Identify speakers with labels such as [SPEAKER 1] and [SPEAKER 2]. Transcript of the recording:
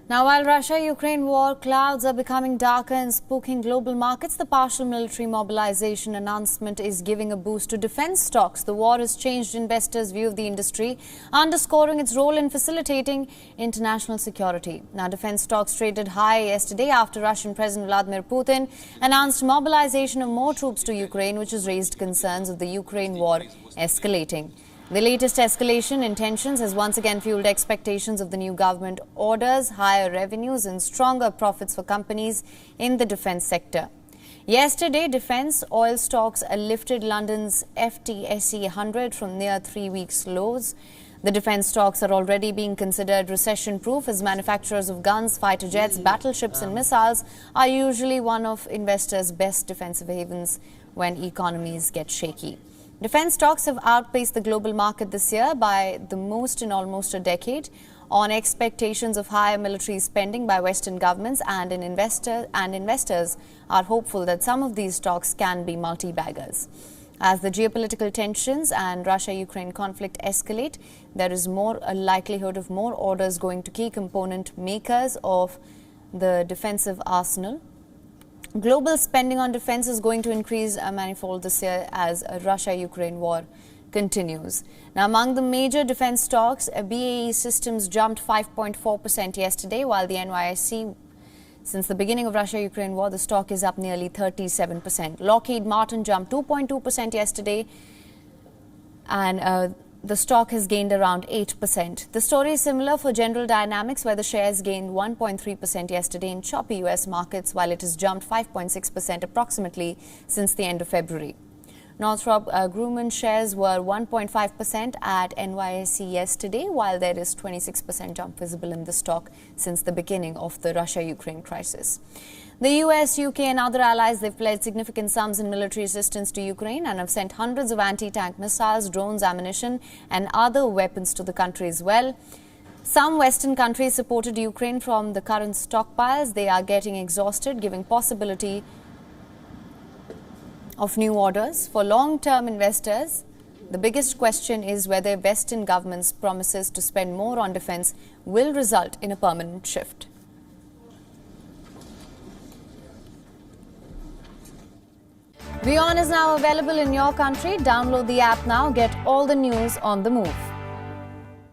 [SPEAKER 1] Now, while Russia-Ukraine war clouds are becoming darker and spooking global markets, the partial military mobilization announcement is giving a boost to defense stocks. The war has changed investors' view of the industry, underscoring its role in facilitating international security. Now, defense stocks traded high yesterday after Russian President Vladimir Putin announced mobilization of more troops to Ukraine, which has raised concerns of the Ukraine war escalating. The latest escalation in tensions has once again fueled expectations of the new government orders, higher revenues and stronger profits for companies in the defence sector. Yesterday, defence oil stocks lifted London's FTSE 100 from near 3 weeks' lows. The defence stocks are already being considered recession-proof as manufacturers of guns, fighter jets, battleships and missiles are usually one of investors' best defensive havens when economies get shaky. Defence stocks have outpaced the global market this year by the most in almost a decade on expectations of higher military spending by Western governments, and investors are hopeful that some of these stocks can be multi-baggers. As the geopolitical tensions and Russia-Ukraine conflict escalate, there is more a likelihood of more orders going to key component makers of the defensive arsenal. Global spending on defense is going to increase manifold this year as a Russia-Ukraine war continues. Now, among the major defense stocks, BAE Systems jumped 5.4% yesterday, while the NYSE, since the beginning of Russia-Ukraine war, the stock is up nearly 37%. Lockheed Martin jumped 2.2% yesterday, and the stock has gained around 8%. The story is similar for General Dynamics, where the shares gained 1.3% yesterday in choppy US markets, while it has jumped 5.6% approximately since the end of February. Northrop Grumman shares were 1.5% at NYSE yesterday, while there is 26% jump visible in the stock since the beginning of the Russia-Ukraine crisis. The US, UK and other allies, they've pledged significant sums in military assistance to Ukraine and have sent hundreds of anti-tank missiles, drones, ammunition and other weapons to the country as well. Some Western countries supported Ukraine from the current stockpiles. They are getting exhausted, giving possibility of new orders. For long-term investors, the biggest question is whether Western governments' promises to spend more on defense will result in a permanent shift. WION is now available in your country. Download the app now. Get all the news on the move.